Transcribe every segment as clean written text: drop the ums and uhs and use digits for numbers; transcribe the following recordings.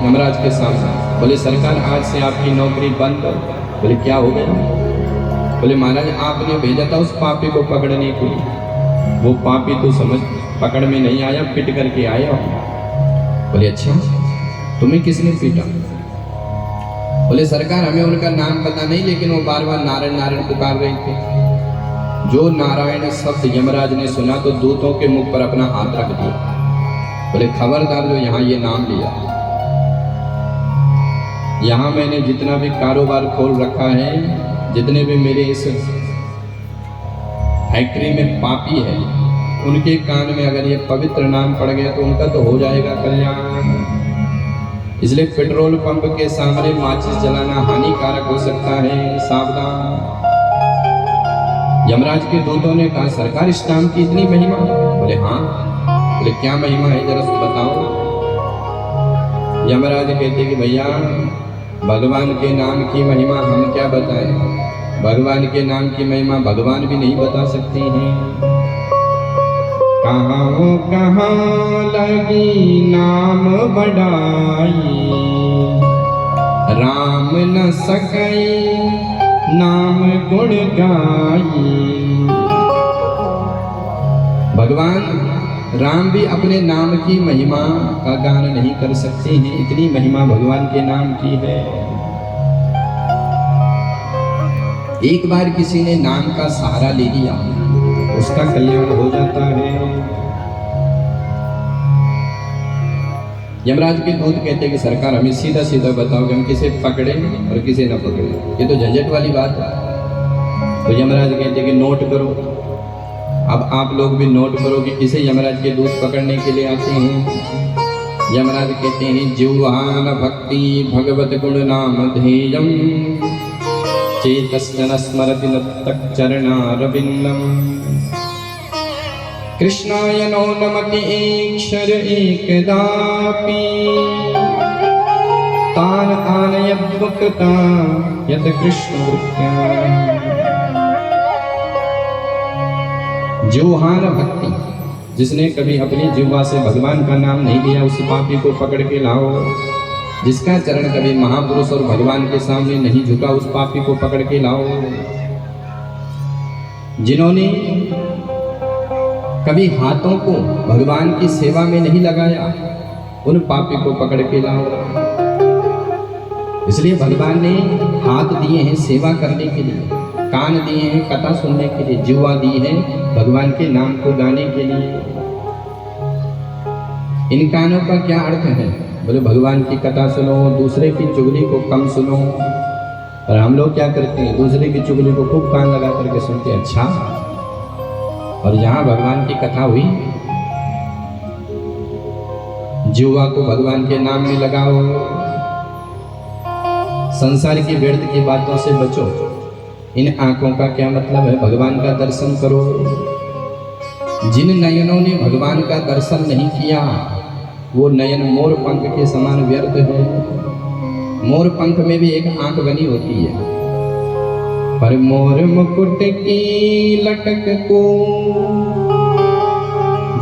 यमराज के सामने। बोले सरकार आज से आपकी नौकरी बंद। बोले क्या हो गया? बोले महाराज आपने भेजा था उस पापी को पकड़ने के लिए, वो पापी तो समझ पकड़ में नहीं आया, पिट करके आया। बोले अच्छा तुम्हें किसने पीटा? बोले सरकार हमें उनका नाम पता नहीं, लेकिन वो बार बार नारायण नारायण पुकार रहे थे। जो नारायण शब्द यमराज ने सुना तो दूतों के मुख पर अपना हाथ रख दिया। बोले खबरदार जो यहाँ ये नाम लिया, यहाँ मैंने जितना भी कारोबार खोल रखा है, जितने भी मेरे इस फैक्ट्री में पापी है, उनके कान में अगर ये पवित्र नाम पड़ गया तो उनका तो हो जाएगा कल्याण। इसलिए पेट्रोल पंप के सामने माचिस जलाना हानिकारक हो सकता है, सावधान। यमराज के दूतों ने कहा सरकार इस नाम की इतनी महिमा? बोले हाँ। बोले क्या महिमा है जरा बताओ। यमराज कहते कि भैया भगवान के नाम की महिमा हम क्या बताएं, भगवान के नाम की महिमा भगवान भी नहीं बता सकते हैं। कहाँ लगी नाम बढ़ाई, राम न सकई नाम गुण गाई। भगवान राम भी अपने नाम की महिमा का गान नहीं कर सकते हैं, इतनी महिमा भगवान के नाम की है। एक बार किसी ने नाम का सहारा ले लिया, उसका कल्याण हो जाता है। यमराज के दूत कहते कि सरकार हमें सीधा सीधा बताओ कि हम किसे पकड़े और किसे न पकड़े, ये तो झंझट वाली बात है। तो यमराज कहते कि नोट करो। अब आप लोग भी नोट करो कि किसे यमराज के दूत पकड़ने के लिए आते हैं। यमराज कहते हैं जिह्वान भक्ति भगवत गुण नाम ध्येयम, चेतस्न स्मरति नत्तक चरणारविंदम, कृष्णाय नो नमति एकक्षर एकदापि, तान आनयत् मुक्ता यत् कृष्ण वृत्त्या। जिह्वान भक्ति, जिसने कभी अपनी जिह्वा से भगवान का नाम नहीं लिया उस पापी को पकड़ के लाओ। जिसका चरण कभी महापुरुष और भगवान के सामने नहीं झुका उस पापी को पकड़ के लाओ। जिन्होंने कभी हाथों को भगवान की सेवा में नहीं लगाया उन पापी को पकड़ के लाओ। इसलिए भगवान ने हाथ दिए हैं सेवा करने के लिए, कान दिए हैं कथा सुनने के लिए, जिह्वा दी है भगवान के नाम को गाने के लिए। इन कानों का क्या अर्थ है? बोले भगवान की कथा सुनो, दूसरे की चुगली को कम सुनो। और हम लोग क्या करते हैं, दूसरे की चुगली को खूब कान लगा करके सुनते। अच्छा, और यहाँ भगवान की कथा हुई, जिह्वा को भगवान के नाम में लगाओ। संसार की व्यर्थ की बातों से बचो। इन आंखों का क्या मतलब है? भगवान का दर्शन करो। जिन नयनों ने भगवान का दर्शन नहीं किया वो नयन मोर पंख के समान व्यर्थ है। मोर पंख में भी एक आंख बनी होती है, पर मोर मुकुट की लटक को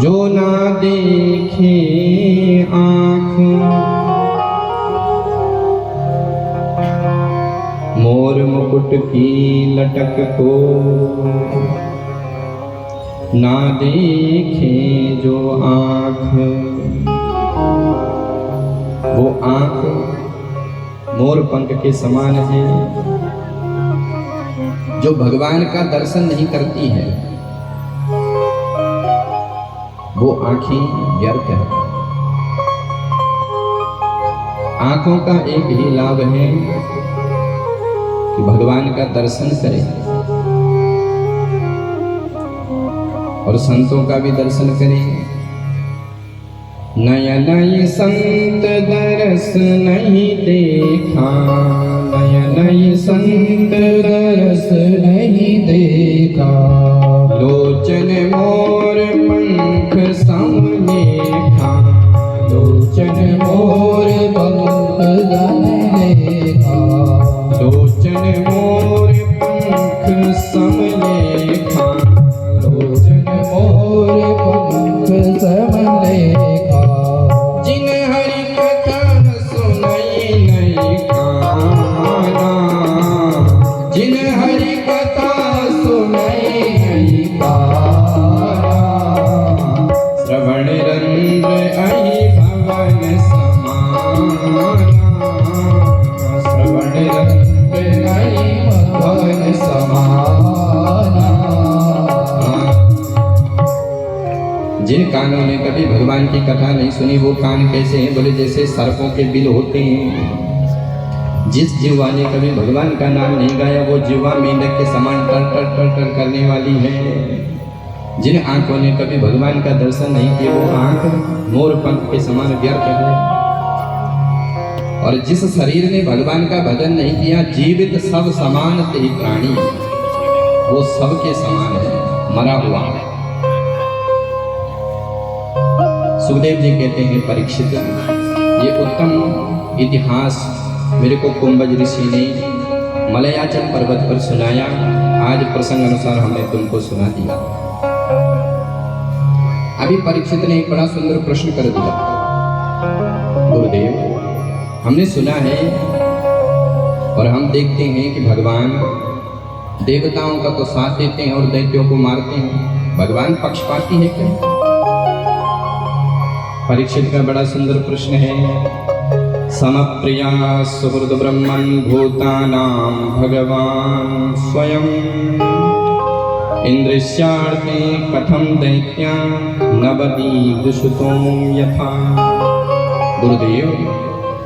जो ना देखे आंख, मोर मुकुट की लटक को ना देखे जो आँख। वो आँख मोर पंख के समान है। जो भगवान का दर्शन नहीं करती है वो आँखें व्यर्थ है। आँखों का एक ही लाभ है कि भगवान का दर्शन करें और संतों का भी दर्शन करें। नया नए संत दरस नहीं देखा, नया नए संत दरस नहीं देखा, लोचन मोर पंख समलेखा, लोचन मोर पंख समलेखा, लोचन मोर पंख समलेखा, लोचन मोर पंख समलेखा। जिन हरि कथा सुन कथा नहीं सुनी, वो कान कैसे हैं? बोले जैसे सर्पों के बिल होते हैं। जिस जिह्वा ने कभी भगवान का नाम नहीं गाया वो जिह्वा मेंढक के समान टर टर टर टर करने वाली है। जिन आंखों ने कभी भगवान का दर्शन नहीं किया वो आंख मोर पंख के समान व्यर्थ है। और जिस शरीर ने भगवान का भजन नहीं किया, जीवित सब समान ते प्राणी, वो सबके समान है, मरा हुआ है। सुखदेव जी कहते हैं परीक्षित, ये उत्तम इतिहास मेरे को कुंभज ऋषि ने मलयाचल पर्वत पर सुनाया। आज प्रसंग अनुसार हमने तुमको सुना दिया। अभी परीक्षित ने एक बड़ा सुंदर प्रश्न कर दिया, गुरुदेव हमने सुना है और हम देखते हैं कि भगवान देवताओं का तो साथ देते हैं और दैत्यों को मारते हैं, भगवान पक्षपाती है क्या? परीक्षित का बड़ा सुंदर प्रश्न है। समप्रिया सुहृद ब्रह्मन् भूतानां भगवान स्वयं इंद्रियार्थे कथम दैत्या नवदी दुषुतों यथा। गुरुदेव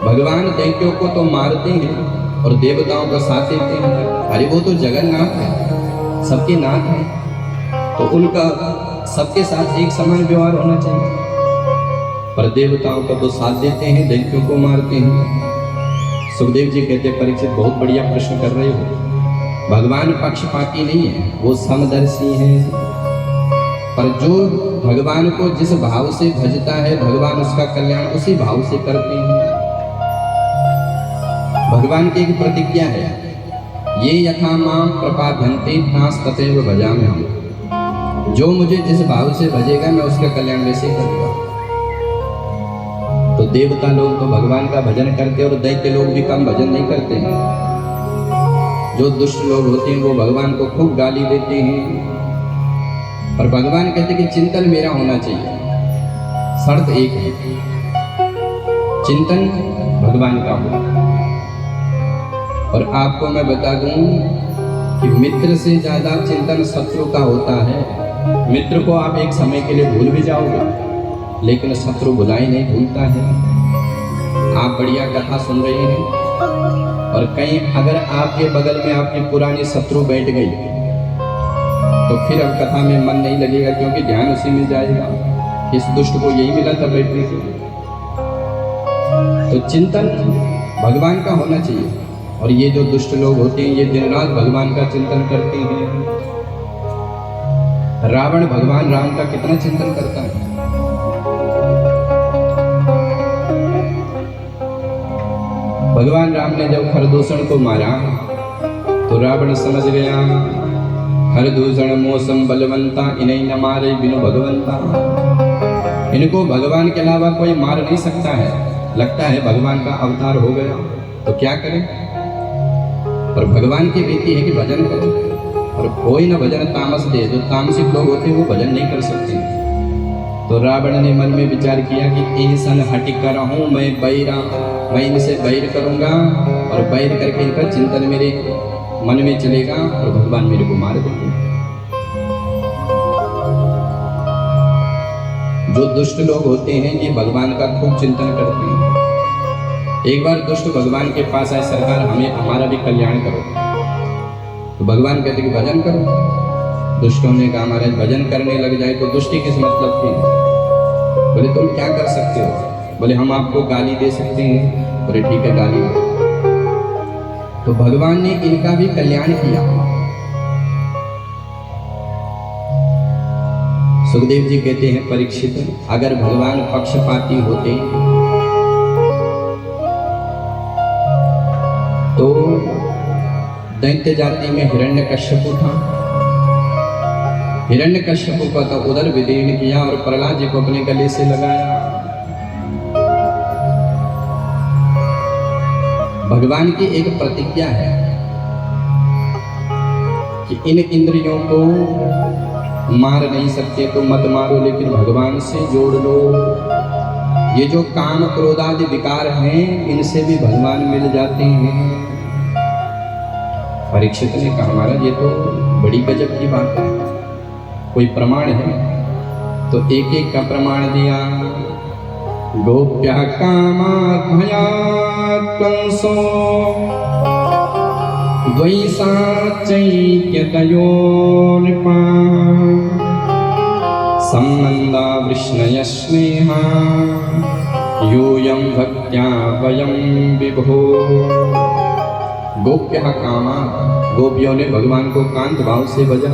भगवान दैत्यों को तो मारते हैं और देवताओं का साथ देते हैं। अरे वो तो जगन्नाथ है, सबके नाथ है, तो उनका सबके साथ एक समान व्यवहार होना चाहिए। पर देवताओं का तो साथ देते हैं, दैत्यों को मारते हैं। सुखदेव जी कहते परीक्षित बहुत बढ़िया प्रश्न कर रहे हो। भगवान पक्षपाती नहीं है, वो समदर्शी है। पर जो भगवान को जिस भाव से भजता है भगवान उसका कल्याण उसी भाव से करते हैं। भगवान की एक प्रतिज्ञा है, ये यथा मां प्रपाद्यन्ते तास तथैव भजाम्यहम्। जो मुझे जिस भाव से भजेगा मैं उसका कल्याण वैसे करूंगा। तो देवता लोग तो भगवान का भजन करते हैं और दैत्य लोग भी कम भजन नहीं करते हैं। जो दुष्ट लोग होते हैं वो भगवान को खूब गाली देते हैं। पर भगवान कहते कि चिंतन मेरा होना चाहिए, शर्त एक है, चिंतन भगवान का हो। और आपको मैं बता दूं कि मित्र से ज्यादा चिंतन शत्रु का होता है। मित्र को आप एक समय के लिए भूल भी जाओगे, लेकिन शत्रु भुलाई नहीं भूलता है। आप बढ़िया कथा सुन रहे हैं और कहीं अगर आपके बगल में आपकी पुरानी शत्रु बैठ गई तो फिर अब कथा में मन नहीं लगेगा, क्योंकि ध्यान उसी में जाएगा। इस दुष्ट को यही मिला था बैठने से। तो चिंतन भगवान का होना चाहिए। और ये जो दुष्ट लोग होते हैं ये दिन रात भगवान का चिंतन करते हैं। रावण भगवान राम का कितना चिंतन करता है। भगवान राम ने जब खरदूषण को मारा तो रावण समझ गया, खरदूषण मौसम बलवंता, इन्हें न मारे बिनु भगवंता। इनको भगवान के अलावा कोई मार नहीं सकता है। लगता है भगवान का अवतार हो गया, तो क्या करें। और भगवान की विधि है कि भजन करें। और कोई ना भजन तामस दे, जो तामसिक लोग होते हैं वो भजन नहीं कर सकते। तो रावण ने मन में विचार किया कि इंसान हटि कर हूँ मैं बैरा, मैं इनसे बैर करूंगा और बैर करके इनका चिंतन मेरे मन में चलेगा और भगवान मेरे को मार देंगे। जो दुष्ट लोग होते हैं ये भगवान का खूब चिंतन करते हैं। एक बार दुष्ट भगवान के पास आए, सरकार हमें हमारा भी कल्याण करो। तो भगवान कहते कि भजन करो। दुष्टों ने कहा महाराज भजन करने लग जाए तो दुष्टि किस मतलब की। बोले तुम क्या कर सकते हो। बोले हम आपको गाली दे सकते हैं। बोले ठीक है गाली दो। तो भगवान ने इनका भी कल्याण किया। सुखदेव जी कहते हैं परीक्षित, अगर भगवान पक्षपाती होते तो दैत्य जाति में हिरण्यकश्यप था। हिरण्यकश्यप को तो उदर विदीर्ण किया और प्रहलाद जी को अपने गले से लगाया। भगवान की एक प्रतिज्ञा है कि इन इंद्रियों को मार नहीं सकते तो मत मारो, लेकिन भगवान से जोड़ लो। ये जो काम क्रोध आदि विकार हैं इनसे भी भगवान मिल जाते हैं। परीक्षित ने कहा महाराज ये तो बड़ी गजब की बात है, कोई प्रमाण है। तो एक एक का प्रमाण दिया। गोप्यः कामात्मयात् कंसो द्वैसाचैक्यतयोर्नृपा सम्बन्धा वृष्णयः स्नेहा यूयं भक्त्या वयं विभो। गोप्यः कामात्, गोपियों ने भगवान को कांत भाव से भजा।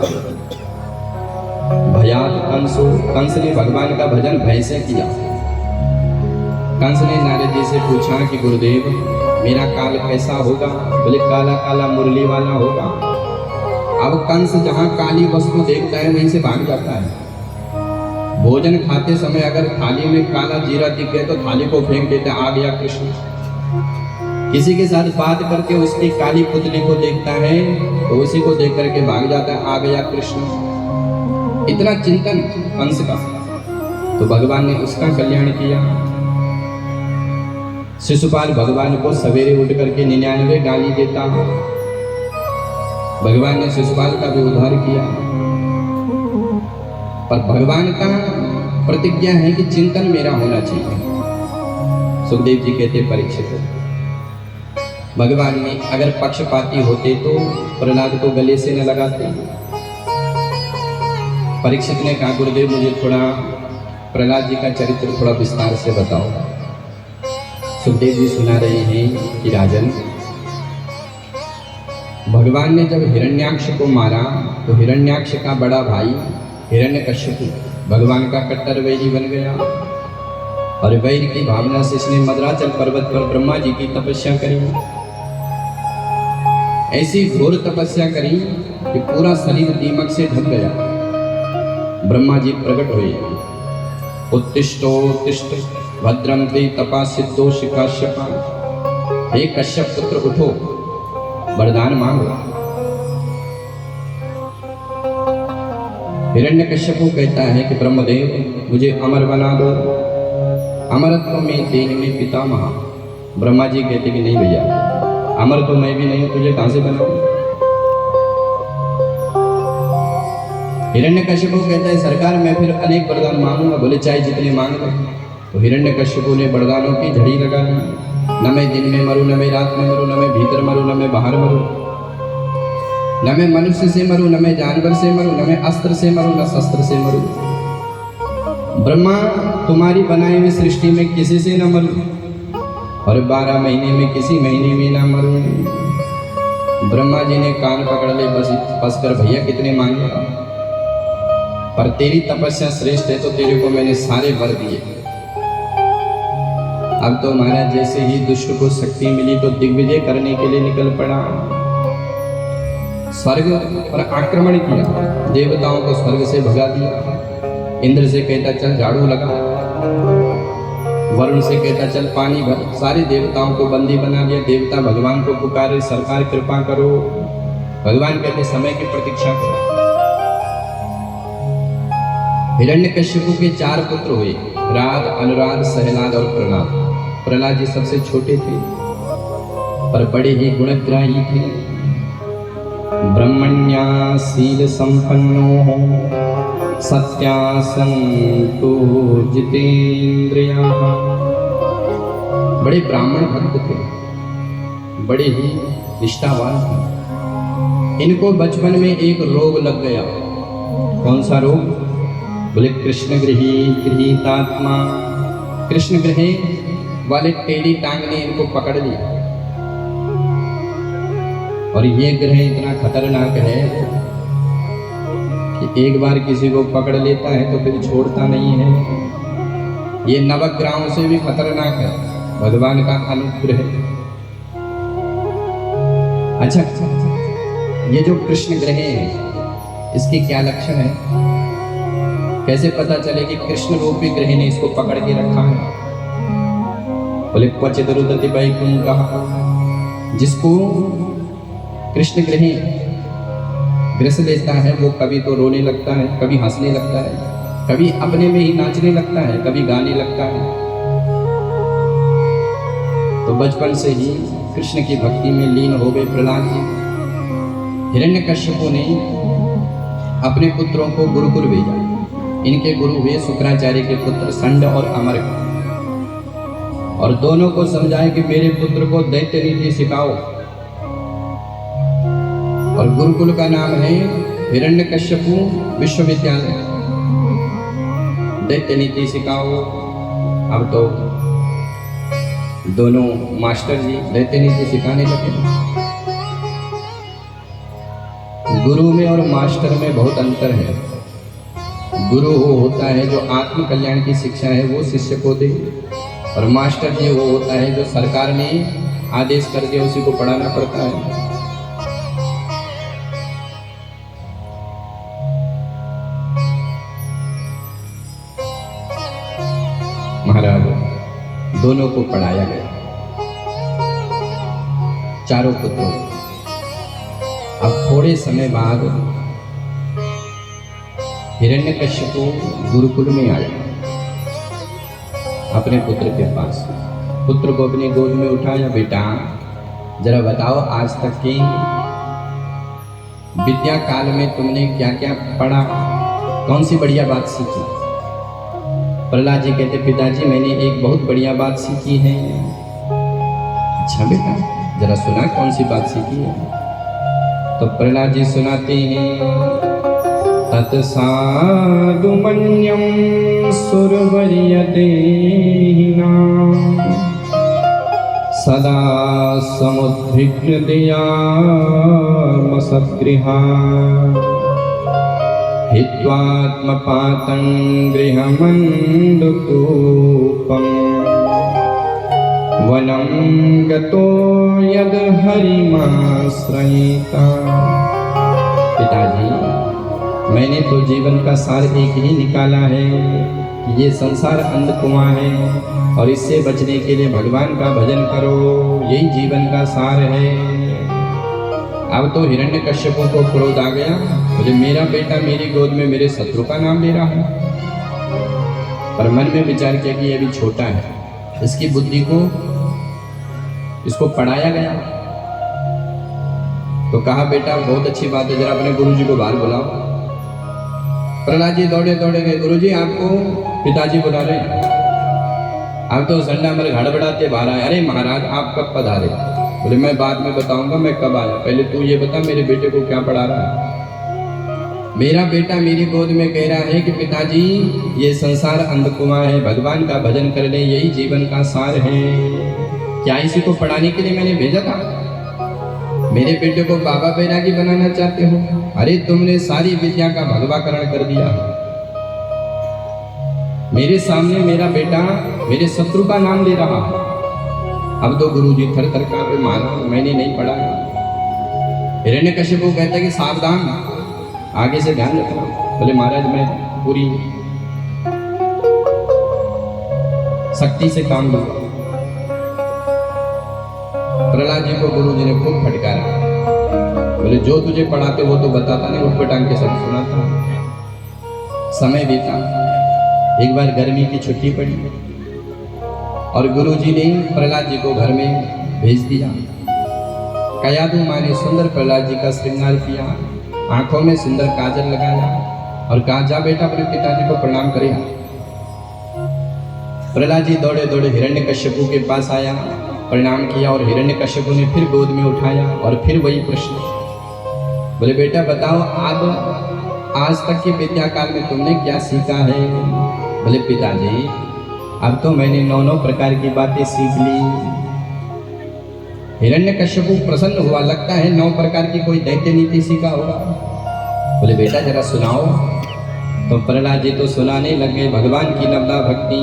भयात कंसो, कंस ने भगवान का भजन भय से किया। कंस ने नारद जी से पूछा कि गुरुदेव मेरा काल कैसा होगा? बोले काला काला मुरली वाला होगा। अब कंस जहाँ काली वस्तु देखता है वहीं से भाग जाता है। भोजन खाते समय अगर थाली में काला जीरा दिख गया तो थाली को फेंक देता है, आ गया कृष्ण। किसी के साथ बात करके उसकी काली पुतली को देखता है तो उसी को देख करके भाग जाता है, आ गया कृष्ण। इतना चिंतन कंस का, तो भगवान ने उसका कल्याण किया। शिशुपाल भगवान को सवेरे उठ करके 99 गाली देता, भगवान ने शिशुपाल का भी उद्धार किया। पर भगवान का प्रतिज्ञा है कि चिंतन मेरा होना चाहिए। सुखदेव जी कहते परीक्षित, भगवान ने अगर पक्षपाती होते तो प्रहलाद को गले से न लगाते। परीक्षित ने कहा गुरुदेव मुझे थोड़ा प्रहलाद जी का चरित्र थोड़ा विस्तार से बताओ। सुखदेव जी सुना रहे हैं कि राजन, भगवान ने जब हिरण्याक्ष को मारा तो हिरण्याक्ष का बड़ा भाई हिरण्यकश्यप भगवान का कट्टर वैरी बन गया और वैर की भावना से इसने मद्राचल पर्वत पर ब्रह्मा जी की तपस्या करी। ऐसी घोर तपस्या करी कि पूरा शरीर दीमक से ढक गया। ब्रह्मा जी प्रकट हुए, उत्तिष्ठोत्तिष्ठ भद्रं ते तपा सिद्धो शिकाश्यपा। हे कश्यप पुत्र उठो, वरदान मांगो। हिरण्यकश्यप कहता है कि ब्रह्मदेव मुझे अमर बना दो, अमरत्व में देह में पितामह। ब्रह्मा जी कहते कि नहीं भैया, अमर तो मैं भी नहीं, तुझे कहां से बनाऊं? हिरण्यकश्यप कहता है सरकार मैं फिर अनेक वरदान मांगूंगा। बोले चाहे जितने मांग लो। तो हिरण्यकश्यप ने वरदानों की झड़ी लगा ली। न मैं दिन में मरूं, न मैं रात में मरूं, न मैं भीतर मरूं, न मैं बाहर मरूं, न मैं मनुष्य से मरूं, न मैं जानवर से मरूं, न मैं अस्त्र से मरूं, न शस्त्र से मरूं। ब्रह्मा तुम्हारी बनाई हुई सृष्टि में किसी से न मरूं और 12 महीने में किसी महीने में न मरूं। ब्रह्मा जी ने कान पकड़ ले, बस कर भैया कितने मांगे, पर तेरी तपस्या श्रेष्ठ है तो तेरे को मैंने सारे वर दिए। अब तो महाराज जैसे ही दुष्ट को शक्ति मिली तो दिग्विजय करने के लिए निकल पड़ा। स्वर्ग पर आक्रमण किया, देवताओं को स्वर्ग से भगा दिया। इंद्र से कहता चल झाड़ू लगा, वरुण से कहता चल पानी भर। सारे देवताओं को बंदी बना लिया। देवता भगवान को पुकारे, सरकार कृपा करो। भगवान कहते समय की प्रतीक्षा करो। हिरण्यकश्यप के 4 पुत्र हुए, राज, अनुराग, सहलाद और प्रहलाद। प्रहलाद जी सबसे छोटे थे पर बड़े ही गुणग्राही थे। ब्रह्मण्या शील संपन्नो सत्यासंतो जितेंद्रिया। बड़े ब्राह्मण भक्त थे, बड़े ही निष्ठावान थे। इनको बचपन में एक रोग लग गया। कौन सा रोग? बोले कृष्ण गृहीतात्मा। कृष्ण ग्रह वाले टेढ़ी टांग ने इनको पकड़ लिया और ये ग्रह इतना खतरनाक है कि एक बार किसी को पकड़ लेता है तो फिर छोड़ता नहीं है। ये नवग्रहों से भी खतरनाक है, भगवान का अनुग्रह। अच्छा, ये जो कृष्ण ग्रह है इसके क्या लक्षण है? कैसे पता चले कि कृष्ण रूपी ग्रह ने इसको पकड़ के रखा है? बोले क्वचित रुदति वैकुंठः। जिसको कृष्ण ग्रह ग्रस लेता है वो कभी तो रोने लगता है, कभी हंसने लगता है, कभी अपने में ही नाचने लगता है, कभी गाने लगता है। तो बचपन से ही कृष्ण की भक्ति में लीन हो गए प्रहलाद जी। हिरण्यकश्यप ने अपने पुत्रों को गुरुकुल भेजा। इनके गुरु हुए शुक्राचार्य के पुत्र संड और अमर। और दोनों को समझाए कि मेरे पुत्र को दैत्य नीति सिखाओ। और गुरुकुल का नाम है हिरण्यकश्यपु विश्वविद्यालय। दैत्य नीति सिखाओ। अब तो दोनों मास्टर जी दैत्य नीति सिखाने लगे। गुरु में और मास्टर में बहुत अंतर है। गुरु वो होता है जो आत्म कल्याण की शिक्षा है वो शिष्य को दे, और मास्टर जी वो होता है जो सरकार ने आदेश कर दिया उसी को पढ़ाना पड़ता है। महाराज दोनों को पढ़ाया गया, चारों पुत्रों। अब थोड़े समय बाद हिरण्यकश्यपु गुरुकुल में आया अपने पुत्र के पास। पुत्र को अपनी गोद में उठाया, बेटा जरा बताओ आज तक की विद्या काल में तुमने क्या क्या पढ़ा, कौन सी बढ़िया बात सीखी। प्रहलाद जी कहते पिताजी मैंने एक बहुत बढ़िया बात सीखी है। अच्छा बेटा जरा सुना कौन सी बात सीखी है। तो प्रहलाद जी सुनाते हैं, तत्साधुमन्यं सुरवर्यते सदा समुद्विग्न दयामसद्गृहा हित्वात्मपातं गृहमण्डकूपं वनं गतो यद हरिमाश्रयिता। पिताजी मैंने तो जीवन का सार एक ही निकाला है कि ये संसार अंधकुआं है और इससे बचने के लिए भगवान का भजन करो, यही जीवन का सार है। अब तो हिरण्यकश्यपु को क्रोध आ गया, बोले मेरा बेटा मेरी गोद में मेरे शत्रु का नाम ले रहा है। पर मन में विचार किया कि ये अभी छोटा है, इसकी बुद्धि को इसको पढ़ाया गया। तो कहा बेटा बहुत अच्छी बात है, जरा अपने गुरुजी को बाहर बुलाओ। प्रहलाद जी दौड़े दौड़े गए, गुरुजी आपको पिताजी बुला रहे हैं। अब तो झंडा मेरे गड़बड़ाते बाहर आए, अरे महाराज आप कब पधारे। बोले मैं बाद में बताऊंगा मैं कब आया, पहले तू ये बता मेरे बेटे को क्या पढ़ा रहा है। मेरा बेटा मेरी गोद में कह रहा है कि पिताजी ये संसार अंधकुआं है, भगवान का भजन कर ले, यही जीवन का सार है। क्या इसी को पढ़ाने के लिए मैंने भेजा था? मेरे बेटे को बाबा बैरागी बनाना चाहते हो? अरे तुमने सारी विद्या का भगवाकरण कर दिया। मेरे सामने मेरा बेटा मेरे शत्रु का नाम ले रहा है। अब तो गुरुजी थर थर कांपे, माना मैंने नहीं पढ़ा। हिरण्यकश्यप कहता है कि सावधान आगे से ध्यान रखना। बोले महाराज मैं पूरी शक्ति से काम लूंगा। प्रहलाद जी को गुरुजी ने खूब फटकारा, बोले जो तुझे पढ़ाते वो तो बताता नहीं, उठपटांग के सब सुनाता। समय बीता, एक बार गर्मी की छुट्टी पड़ी और गुरुजी ने प्रहलाद जी को घर में भेज दिया। कयादू माँ ने सुंदर प्रहलाद जी का श्रृंगार किया, आंखों में सुंदर काजल लगाया और कहा जा बेटा अपने पिताजी को प्रणाम करे। प्रहलाद जी दौड़े दौड़े हिरण्यकश्यपु के पास आया, प्रणाम किया और हिरण्यकश्यपु ने फिर गोद में उठाया और फिर वही प्रश्न। बोले बेटा बताओ अब आज तक के विद्या काल में तुमने क्या सीखा है? बोले पिताजी अब तो मैंने 9 प्रकार की बातें सीख ली। हिरण्यकश्यपु प्रसन्न हुआ, लगता है 9 प्रकार की कोई दैत्य नीति सीखा होगा। बोले बेटा जरा सुनाओ। तो प्रहलाद जी तो सुनाने लगे भगवान की नवदा भक्ति।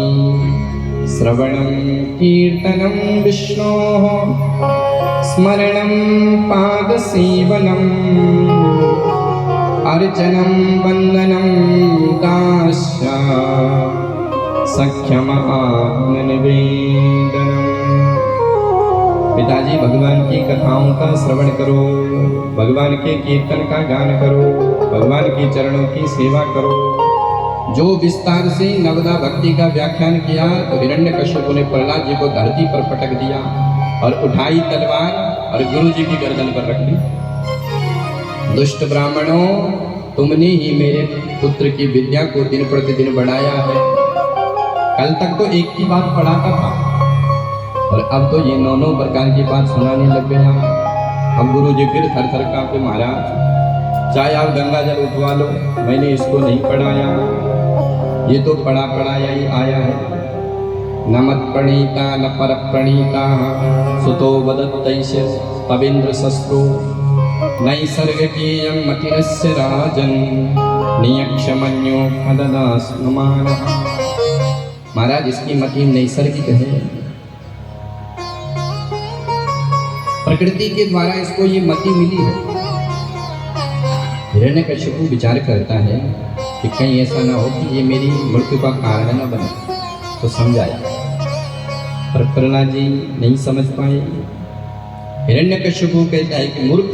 श्रवणं कीर्तनं विष्णोः स्मरणं पादसेवनम् अर्चनं वन्दनं दास्य सख्यम आत्मनिवेदनम्। पिताजी भगवान की कथाओं का श्रवण करो, भगवान के कीर्तन का गान करो, भगवान के चरणों की सेवा करो। जो विस्तार से नवदा भक्ति का व्याख्यान किया तो हिरण्यकश्यप ने प्रहलाद जी को धरती पर पटक दिया और उठाई तलवार और गुरु जी की गर्दन पर रख दी। दुष्ट ब्राह्मणों तुमने ही मेरे पुत्र की विद्या को दिन प्रतिदिन बढ़ाया है। कल तक तो एक ही बात पढ़ाता था, और अब तो ये 9 प्रकार की बात सुनाने लग गया। अब गुरु जी फिर थर थर कांपे, महाराज चाहे आप गंगा जल उठवा लो, मैंने इसको नहीं पढ़ाया, ये तो पढ़ाया ही आया है। न मत प्रणीता न पर प्रणीता सुतो वदत्तैष पविन्द्र शस्त्रो नैसर्गिकीयं मतिरस्य राजन् नियक्षमन्यो फलदास्नुमानः। महाराज इसकी मति नैसर्गिक है, प्रकृति के द्वारा इसको ये मति मिली है। हिरण्यकशिपु विचार करता है कि कहीं ऐसा ना हो कि ये मेरी मृत्यु का कारण न बने, तो समझाया, पर प्रहलाद जी नहीं समझ पाए। हिरण्यकशिपु कहता है कि मूर्ख,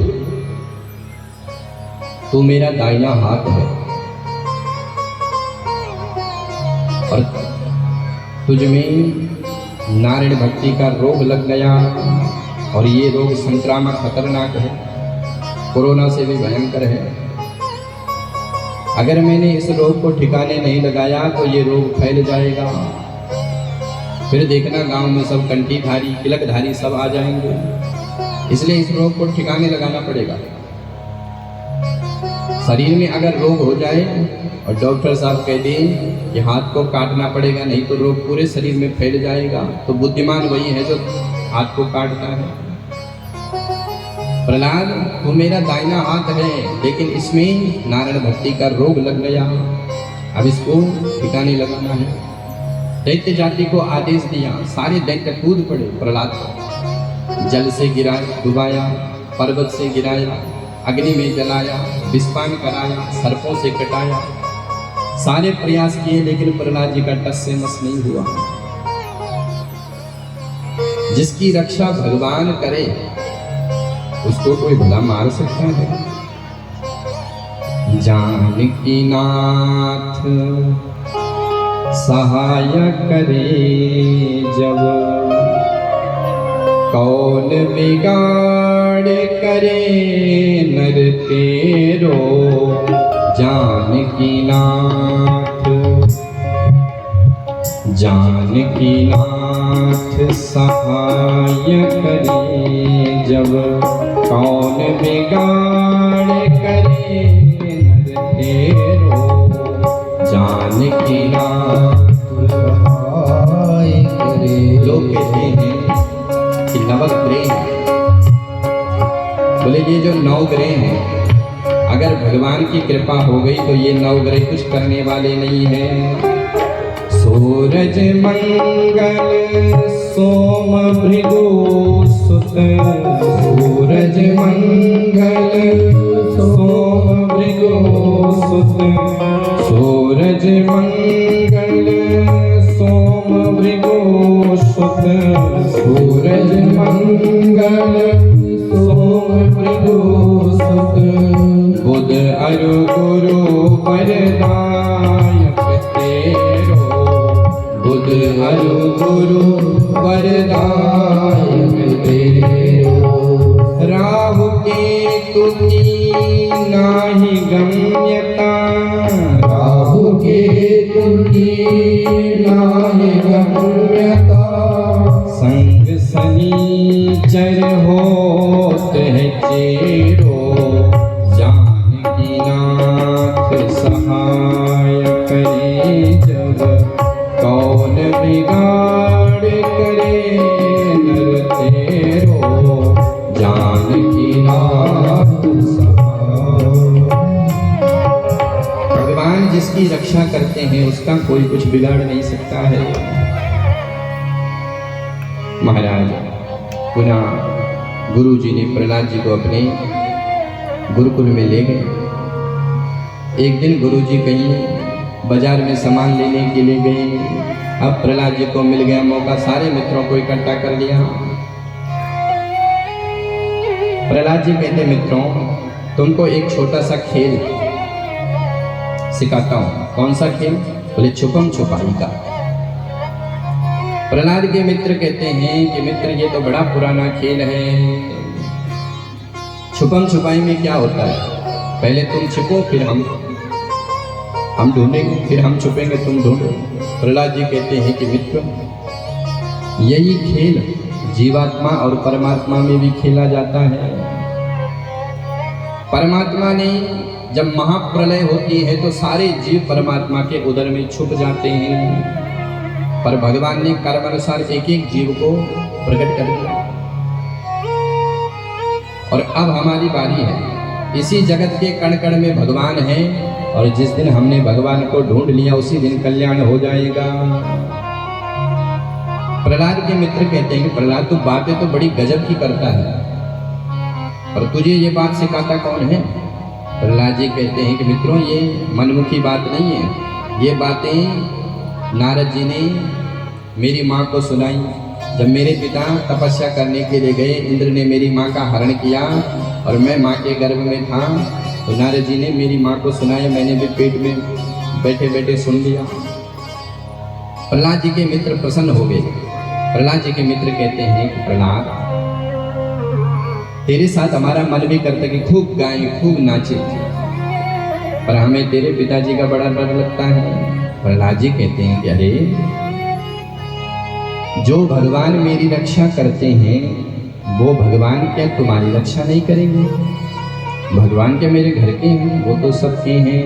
तू मेरा दाहिना हाथ है और तुझ में नारायण भक्ति का रोग लग गया, और ये रोग संक्रामक खतरनाक है, कोरोना से भी भयंकर है। अगर मैंने इस रोग को ठिकाने नहीं लगाया तो ये रोग फैल जाएगा, फिर देखना गांव में सब कंठीधारी तिलकधारी सब आ जाएंगे, इसलिए इस रोग को ठिकाने लगाना पड़ेगा। शरीर में अगर रोग हो जाए और डॉक्टर साहब कह दें कि हाथ को काटना पड़ेगा, नहीं तो रोग पूरे शरीर में फैल जाएगा, तो बुद्धिमान वही है जो हाथ को काटता है। प्रहलाद, वो मेरा दाहिना हाथ है, लेकिन इसमें नारायण भक्ति का रोग लग गया, अब इसको ठिकाने लगाना है। दैत्य जाति को आदेश दिया, सारे दैत्य कूद पड़े प्रहलाद को, जल से गिराया, डुबाया, पर्वत से गिराया, अग्नि में जलाया, विस्पान कराया, सर्पों से कटाया, सारे प्रयास किए, लेकिन प्रहलाद जी का टस से मस नहीं हुआ। जिसकी रक्षा भगवान करे उसको कोई भला मार सकता है। जानकी नाथ सहाय करे जब, कौन बिगाड़ करे नर तेरो। जानकी नाथ जानकी नाथ सहाय करे जब, कौन बिगाड़ करे नर तेरो। जानकी नाथ सहाय करे। लोग कहते हैं कि नवग्रह, बोले ये जो 9 ग्रह हैं, अगर भगवान की कृपा हो गई तो ये 9 ग्रह कुछ करने वाले नहीं हैं। सूरज मंगल सोम भृगु सुत, सूरज मंगल सोम भृगु सुत, सूरज मंगल सोम भृगु सुत, सूरज मंगल सोम भृगु सुत। बुध अरु गुरु वरदायक तेरो, बुध अरु गुरु वरदायक तेरो। राहु केतु की नाही गम्यता, राहु केतु की नाही गम्यता। संग शनिचर होत है चेरो। जानकी नाथ सहाय करे जब, कौन बिगाड़ करे नर तेरो। जानकी नाथ सहाय। भगवान जिसकी रक्षा करते हैं उसका कोई कुछ बिगाड़ नहीं सकता है। महाराज पुनः गुरु जी ने प्रहलाद जी को अपने गुरुकुल में ले गए। एक दिन गुरु जी कहीं बाजार में सामान लेने के लिए गए। अब प्रहलाद जी को मिल गया मौका, सारे मित्रों को इकट्ठा कर लिया। प्रहलाद जी कहते, मित्रों तुमको एक छोटा सा खेल सिखाता हूँ। कौन सा खेल? बोले छुपम छुपाई का। प्रहलाद के मित्र कहते हैं कि मित्र ये तो बड़ा पुराना खेल है, छुपम छुपाई में क्या होता है? पहले तुम छिपो फिर हम ढूंढेंगे, फिर हम छुपेंगे तुम ढूंढो। प्रहलाद जी कहते हैं कि मित्र यही खेल जीवात्मा और परमात्मा में भी खेला जाता है। परमात्मा ने जब महाप्रलय होती है तो सारे जीव परमात्मा के उदर में छुप जाते हैं, पर भगवान ने कर्म अनुसार एक एक जीव को प्रकट कर दिया। और अब हमारी बारी है। इसी जगत के कण कण में भगवान है, और जिस दिन हमने भगवान को ढूंढ लिया उसी दिन कल्याण हो जाएगा। प्रहलाद के मित्र कहते हैं कि प्रहलाद तू बातें तो बड़ी गजब की करता है, पर तुझे ये बात सिखाता कौन है? प्रहलाद जी कहते हैं कि मित्रों, ये मनमुखी बात नहीं है। ये बातें नारद जी ने मेरी माँ को सुनाई। जब मेरे पिता तपस्या करने के लिए गए, इंद्र ने मेरी माँ का हरण किया और मैं माँ के गर्भ में था, तो नारद जी ने मेरी माँ को सुनाया, मैंने भी पेट में बैठे बैठे सुन लिया। प्रहलाद जी के मित्र प्रसन्न हो गए। प्रहलाद जी के मित्र कहते हैं कि प्रहलाद, तेरे साथ हमारा मन भी करता कि खूब गाएं खूब नाचे, पर हमें तेरे पिताजी का बड़ा डर लगता है। प्रहलाद जी कहते हैं कि अरे, जो भगवान मेरी रक्षा करते हैं वो भगवान क्या तुम्हारी रक्षा नहीं करेंगे? भगवान क्या मेरे घर के हैं? वो तो सबके हैं।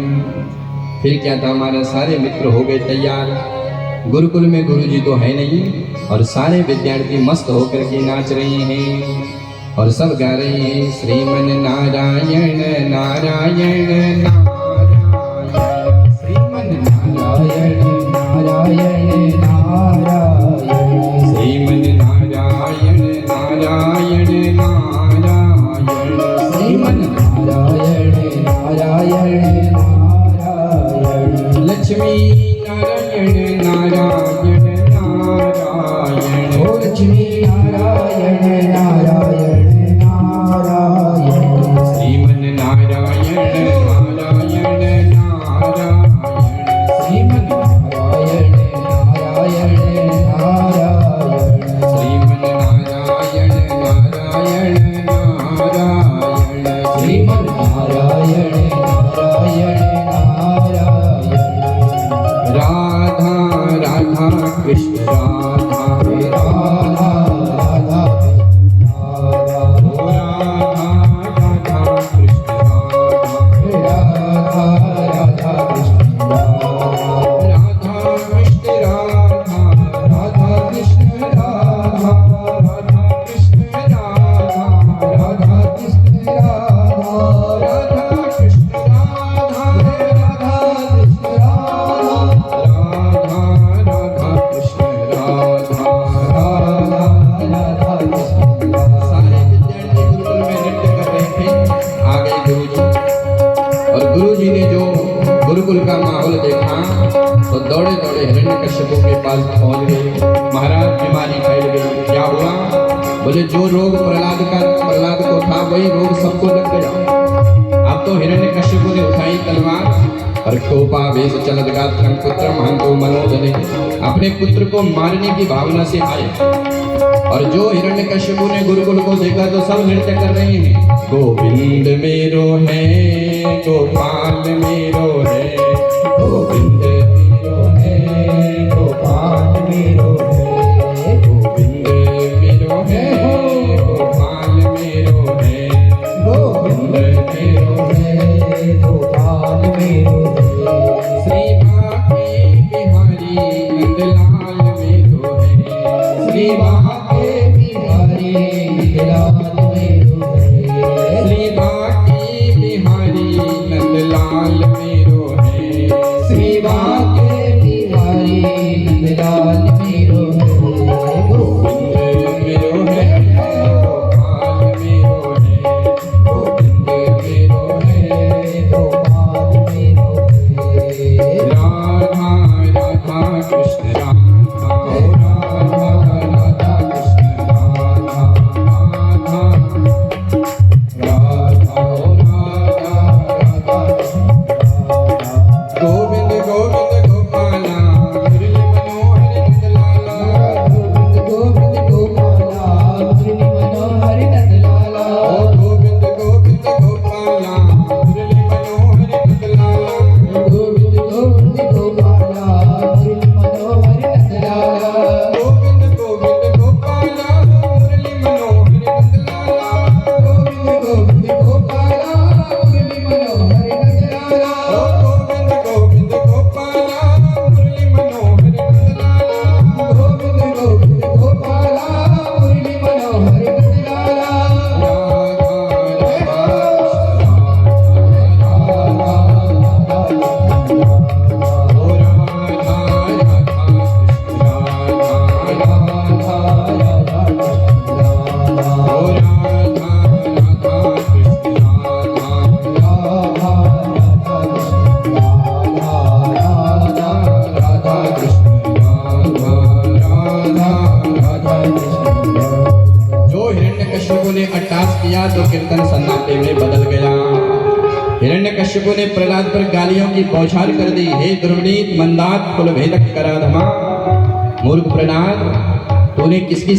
फिर क्या था, हमारे सारे मित्र हो गए तैयार। गुरुकुल में गुरुजी तो है नहीं, और सारे विद्यार्थी मस्त होकर के नाच रहे हैं और सब गा रहे हैं श्रीमन नारायण नारायण नारायण, श्रीमन नारायण नारायण नारायण, श्रीमन नारायण नारायण नारायण, श्रीमन नारायण नारायण नारायण, लक्ष्मी नारायण नारायण नारायण, ओ लक्ष्मी नारायण नारायण नारायण, श्रीमन नारायण नारायण नारायण, श्रीमन नारायण नारायण नारायण, श्रीमन नारायण नारायण नारायण, श्रीमन नारायण नारायण नारायण, राधा राधा कृष्ण राधा राधा राधा राधा, राधा कृष्ण राधा राधा कृष्ण राधा, राधा कृष्ण राधा राधा कृष्ण राधा, राधा कृष्ण राधा राधा कृष्ण राधा, राधा कृष्ण राधा राधा कृष्ण राधा, राधा राधा कृष्ण राधा राधा राधा कृष्ण राधा। सारे विद्यार्थी गुरुकुल में नृत्य कर रहे थे। आ गए गुरुजी, और गुरुजी ने जो गुरुकुल का माहौल देखा तो दौड़े दौड़े हिरण्यकश्यप के पास पहुंच गए। महाराज, बीमारी फैल गई। क्या हुआ? बोले जो रोग प्रहलाद को था वही रोग सबको लग गया। अब तो हिरण्यकश्यप ने उठाई तलवार और कोपावेश चलत गात्रं पुत्रम हंतो मनोजने, अपने पुत्र को मारने की भावना से आए। और जो हिरण्यकश्यप ने गुरुकुल को देखा तो सब नृत्य कर रहे हैं। गोविंद मेरो है, गोपाल मेरो है, गोविंद मेरो है, गोपाल मेरो है, गोविंद मेरो है, गोपाल मेरो है, गोविंद मेरो है, गोपाल मेरो है, श्री बाके बिहारी नंदलाल मेरो है, श्री बाके बिहारी नंदलाल मेरो है, श्री बाके बिहारी नंदलाल मेरो है, श्री बाके बिहारी नंदलाल मेरो है, गोविंद मेरो है, गोपाल मेरो है, गोविंद मेरो है, गोपाल मेरो है, राधा राधा कृष्ण राधा, राधा राधा कृष्ण राधा, राधा ने अट्टास किया तो कीर्तन सन्नाटे में बदल गया। हिरण्यकश्यप ने प्रहलाद पर गालियों की बौछार कर दी। हे दुर्विनीत मंदात कुल भेदक कराधमा, मूर्ख प्रहलाद, तूने किसकी